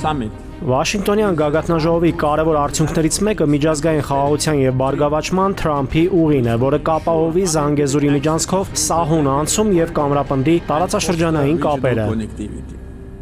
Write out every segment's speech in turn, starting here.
summit. Վաշինգտոնյան գագաթնաժողովի կարևոր արդյունքներից մեկը միջազգային խաղաղության եւ բարգավաճման Թրամփի ուղին է, որը կապահովի Զանգեզուրի միջանցքով սահուն անցում եւ կամրապնդի տարածաշրջանային կապերը։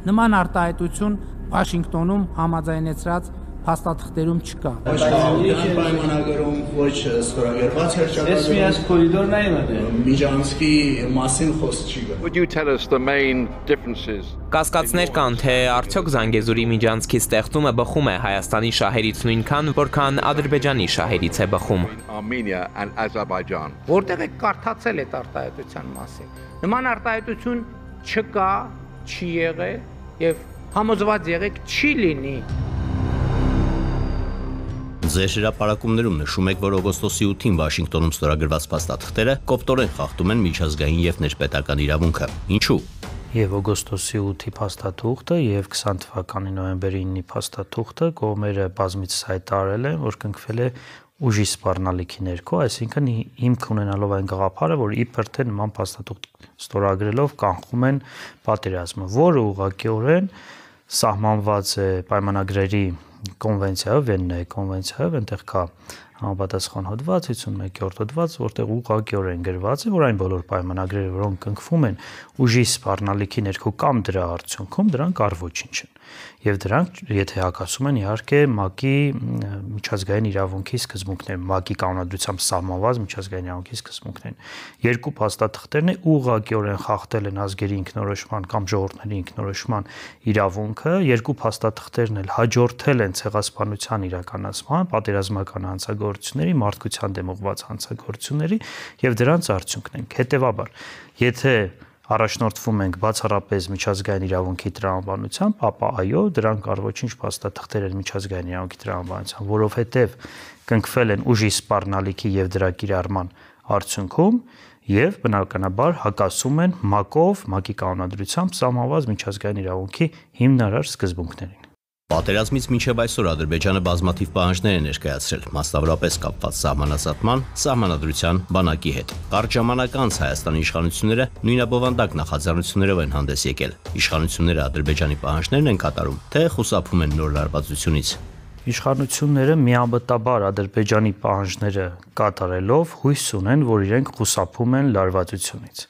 Նման արտահայտություն Վաշինգտոնում համաձայնեցրած փաստաթղթերում չկա։ Աշխատանքի պայմանագրում ոչ ստորագրված էր ճակատագրում։ Միջանցքի մասին խոսք չի գա։ Would you tell us the main differences? Կասկածներ կան, թե արդյոք Զանգեզուրի միջանցքի ստեղծումը բխում է Հայաստանի շահերից նույնքան, որքան Ադրբեջանի շահերից է բխում։ Armenia and Azerbaijan. Որտեղ եք կարդացել այդ արտահայտության մասին։ Նման արտահայտություն չկա, չի եղել եւ համոզված եղեք չի լինի։ Ձեր հրապարակումներում նշում եք, որ օգոստոսի 8-ին Վաշինգտոնում ստորագրված փաստաթղթերը կոպտորեն խախտում են միջազգային եւ ներպետական իրավունքը։ Ինչու՞։ Եվ օգոստոսի 8-ի փաստաթուղթը եւ 20 թվականի նոյեմբերի 9-ի փաստաթուղթը կողմերը բազմիցս հայտարարել են, որ կնքվել է ուժի սպառնալիքի ներքո, այսինքն հիմք ունենալով այն գաղափարը, որ իբր թե նման փաստաթուղթ ստորագրելով կանխում են պատերազմը, որը ուղղակիորեն սահմանված է պայմանագրերի կոնվենցիայով, Վեննայի կոնվենցիայով, այնտեղ կա համապատասխան հոդված, 51-րդ հոդված, որտեղ ուղղակիորեն գրված է, որ այն բոլոր պայմանագրերը, որոնք կնքվում են ուժի սպառնալիքի ներքո կամ դրա արդյունքում, դրանք առ-ոչինչ են։ Եվ դրանք, եթե հակասում են իհարկե ՄԱԿ-ի միջազգային իրավունքի սկզբունքներին, ՄԱԿ-ի կանոնադրությամբ սահմանված միջազգային իրավունքի սկզբունքներին։ Երկու փաստաթղթերն ուղղակիորեն խախտել են ազգերի ինքնորոշման կամ ժողովուրդների ինքնորոշման իրավունքը, երկու փաստաթղթերն էլ հաջորդել են ցեղասպանության իրականացման, պատերազմական հանցագործությունների, մարդկության դեմ ուղղված հանցագործությունների եւ դրանց արդյունքն են։ Հետեւաբար, եթե առաջնորդվում ենք բացառապես միջազգային իրավունքի տրամաբանությամբ, ապա այո, դրանք առ-ոչինչ փաստաթղթեր են միջազգային իրավունքի տրամաբանությամբ, որովհետև կնքվել են ուժի սպառնալիքի եւ դրա կիրառման արդյունքում եւ բնականաբար հակասում են ՄԱԿ-ով, ՄԱԿ-ի կանոնադրությամբ սահմանված միջազգային իրավունքի հիմնարար սկզբունքներին։ Պատերազմից մինչև այսօր Ադրբեջանը բազմաթիվ պահանջներ է ներկայացրել, մասնավորապես կապված սահմանազատման, սահմանադրության բանակի հետ։ Կարճ ժամանակ անց Հայաստանի իշխանությունները նույնաբովանդակ նախաձեռնություններով են հանդես եկել։ Իշխանությունները Ադրբեջանի պահանջներն են կատարում, թե խուսափում են նոր լարվածությունից։ Իշխանությունները միամտաբար Ադրբեջանի պահանջները կատարելով հույս ունեն, որ իրենք խուսափում են լարվածությունից։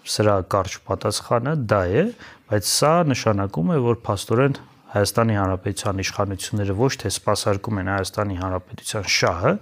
Սրա կարճ պատասխանը դա է, բայց սա նշանակում է, որ փաստորեն Հայաստանի Հանրապետության իշխանությունները ոչ թե սպասարկում են Հայաստանի Հանրապետության շահը,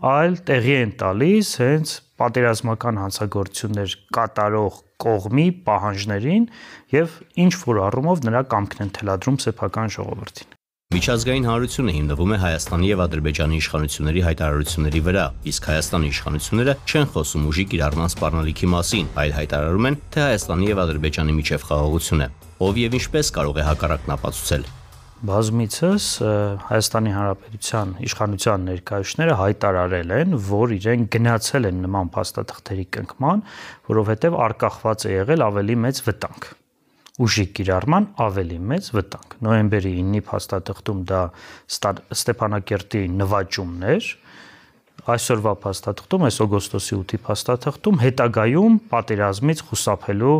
այլ տեղի են տալիս հենց պատերազմական հանցագործություններ կատարող կողմի պահանջներին եւ ինչ որ առումով նրա կամքն են թելադրում սեփական ժողովրդին։ Միջազգային հանրությունը հիմնվում է Հայաստանի եւ Ադրբեջանի իշխանությունների հայտարարությունների վրա, իսկ Հայաստանի իշխանությունները չեն խոսում ուժի կիրառման սպառնալիքի մասին, այլ հայտարարում են, թե Հայաստանի եւ Ադրբեջանի միջև խաղաղություն է։ Ով եւ ինչպես կարող է հակառակն ապացուցել։ Բազմիցս Հայաստանի Հանրապետության իշխանության ներկայացուցիչները հայտարարել են, որ իրենք գնացել են նման փաստաթղթերի կնքման, որովհետեւ արկախված է եղել ավելի մեծ վտանգ։ Ուժի կիրառման ավելի մեծ վտանգ։ Նոյեմբերի 9-ի փաստաթղթում դա Ստեփանակերտի նվաճումն էր, այսօրվա փաստաթղթում, այս օգոստոսի 8-ի փաստաթղթում հետագայում պատերազմից խուսափելու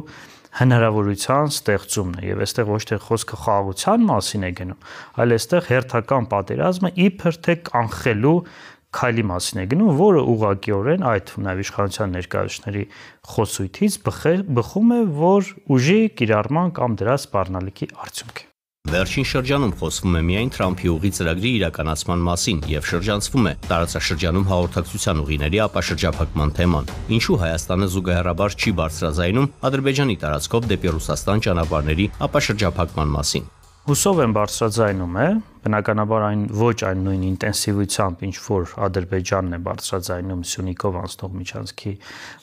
հնարավորության ստեղծումն է եւ այստեղ ոչ թե խոսքը խաղաղության մասին է գնում, այլ այստեղ հերթական պատերազմը իբր թե կանխելու քայլի մասին է գնում, որը ուղղակիորեն այդ նաեւ իշխանության ներկայացուցիչների խոսույթից բխում է, որ ուժի կիրառման կամ դրա սպառնալիքի արդյունք է։ Վերջին շրջանում խոսվում է միայն Թրամփի ուղի ծրագրի իրականացման մասին եւ շրջանցվում է տարածաշրջանում հաղորդակցության ուղիների ապաշրջափակման թեման։ Ինչու Հայաստանը զուգահեռաբար չի բարձրաձայնում Ադրբեջանի տարածքով դեպի Ռուսաստան ճանապարհների ապաշրջափակման մասին։ Հուսով եմ բարձրաձայնում է, բնականաբար այն ոչ այն նույն ինտենսիվությամբ, ինչ որ Ադրբեջանն է բարձրաձայնում Սյունիքով անցնող միջանցքի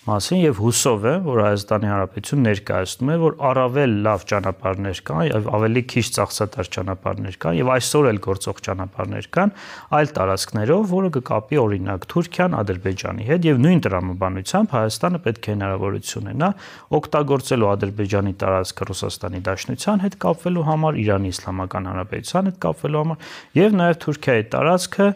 մասին եւ հուսով եմ, որ Հայաստանի Հանրապետություն ներկայացնում է, որ առավել լավ ճանապարհներ կան եւ ավելի քիչ ծախսատար ճանապարհներ կան եւ այսօր էլ գործող ճանապարհներ կան այլ տարածքներով, որը կկապի օրինակ Թուրքիան Ադրբեջանի հետ եւ նույն տրամաբանությամբ Հայաստանը պետք է հնարավորություն ունենա օգտագործելու Ադրբեջանի տարածքը Ռուսաստանի Դաշնության հետ կապվելու համար, Իրանի Իսլամական Հանրապետության հետ կապվելու համար եւ նաեւ Թուրքիայի տարածքը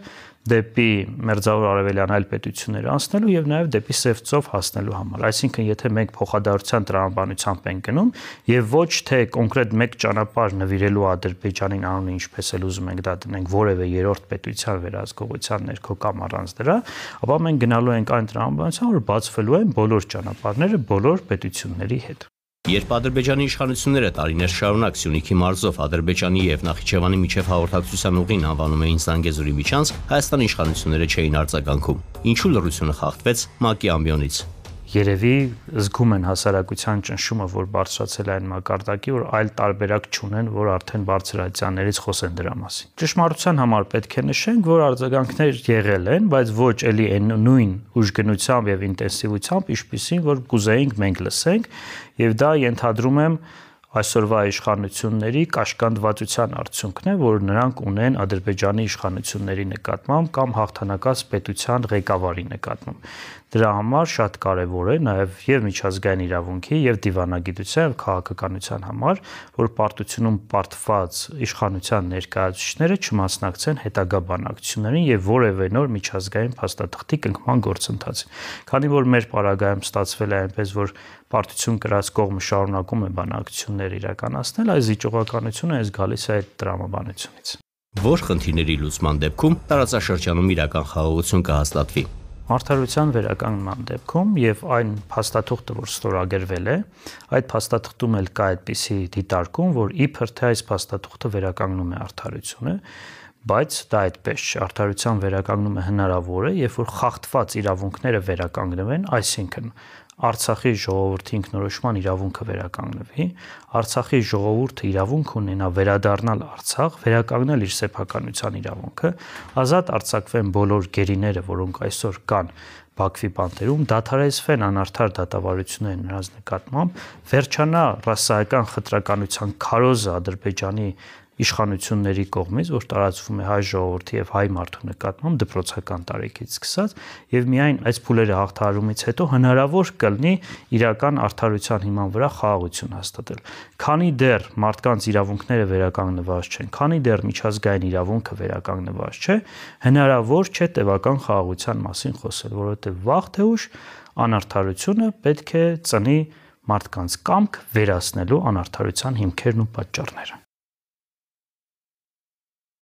դեպի մերձավոր արևելյան այլ պետություններ անցնելու եւ նաեւ դեպի Սև ծով հասնելու համար։ Այսինքն, եթե մենք փոխադարձության տրամաբանությամբ ենք գնում եւ ոչ թե կոնկրետ մեկ ճանապարհ նվիրելու Ադրբեջանին անունը, ինչպես էլ ուզում ենք դա դնենք որևէ երրորդ պետության վերահսկողության ներքո կամ առանց դրա, ապա մենք գնալու ենք այն տրամաբանությամբ, որ բացվելու են բոլոր ճանապարհները բոլոր պետությունների հետ։ Երբ Ադրբեջանի իշխանությունները տարիներ շարունակ Սյունիքի մարզով Ադրբեջանի եւ Նախիջևանի միջև հաղորդակցության ուղին անվանում էին Զանգեզուրի միջանցք, Հայաստանի իշխանությունները չէին արձագանքում։ Ինչու լռությունը խախտվեց ՄԱԿ-ի ամբիոնից։ Երևի զգում են հասարակության ճնշումը, որ բարձրացել է այն մակարդակի, որ այլ տարբերակ չունեն, որ արդեն բարձրացիաներից խոսեն դրա մասին։ Ճշմարտության համար պետք է նշենք, որ արձագանքներ եղել են, բայց ոչ էլի այն նույն ուժգնությամբ եւ ինտենսիվությամբ, ինչպիսին որ կուզեինք մենք լսենք, եւ դա ենթադրում եմ այսօրվա իշխանությունների կաշկանդվածության արդյունքն է, որ նրանք ունեն Ադրբեջանի իշխանությունների նկատմամբ կամ հաղթանակած պետության ղեկավարի նկատմամբ։ Դրա համար շատ կարևոր է նաև եւ միջազգային իրավունքի եւ դիվանագիտության եւ քաղաքականության համար, որ պարտությունում պարտված իշխանության ներկայացուցիչները չմասնակցեն հետագա բանակցություններին եւ որևէ նոր միջազգային փաստաթղթի կնքման գործընթացին։ Քանի որ մեր պարագայում ստացվել է այնպես, որ պարտություն կրած կողմը շարունակում է բանակցություններ իրականացնել, այս զիջողականությունը այս գալիս է այդ տրամաբանությունից։ Որ խնդիրների լուծման դեպքում տարածաշրջանում իրական խաղաղություն կհաստատվի։ Արդարության վերականգնման դեպքում եւ այն փաստաթուղթը, որ ստորագրվել է, այդ փաստաթղթում էլ կա այդպիսի դիտարկում, որ իբր թե այս փաստաթուղթը վերականգնում է արդարությունը, բայց դա այդպես չէ։ Արդարության վերականգնումը հնարավոր է, երբ որ խախտված իրավունքները վերականգնվեն, այսինքն Արցախի ժողովրդի ինքնորոշման իրավունքը վերականգնվի, Արցախի ժողովուրդը իրավունք ունենա վերադառնալ Արցախ, վերականգնել իր սեփականության իրավունքը, ազատ արձակվեն բոլոր գերիները, որոնք այսօր կան Բաքվի բանտերում, դադարեցվեն անարդար դատավարությունները նրանց նկատմամբ, վերջանա ռասայական խտրականության քարոզը Ադրբեջանի իշխանությունների կողմից, որ տարածվում է հայ ժողովրդի եւ հայ մարդու նկատմամբ դպրոցական տարիքից սկսած, եւ միայն այս փուլերը հաղթահարումից հետո հնարավոր կլինի իրական արդարության հիման վրա խաղաղություն հաստատել։ Քանի դեռ մարդկանց իրավունքները վերականգնված չեն, քանի դեռ միջազգային իրավունքը վերականգնված չէ, հնարավոր չէ տևական խաղաղության մասին խոսել, որովհետեւ վաղ թե ուշ անարդարությունը պետք է ծնի մարդկանց կամք վերացնելու անարդարության հիմքերն ու պատճառները։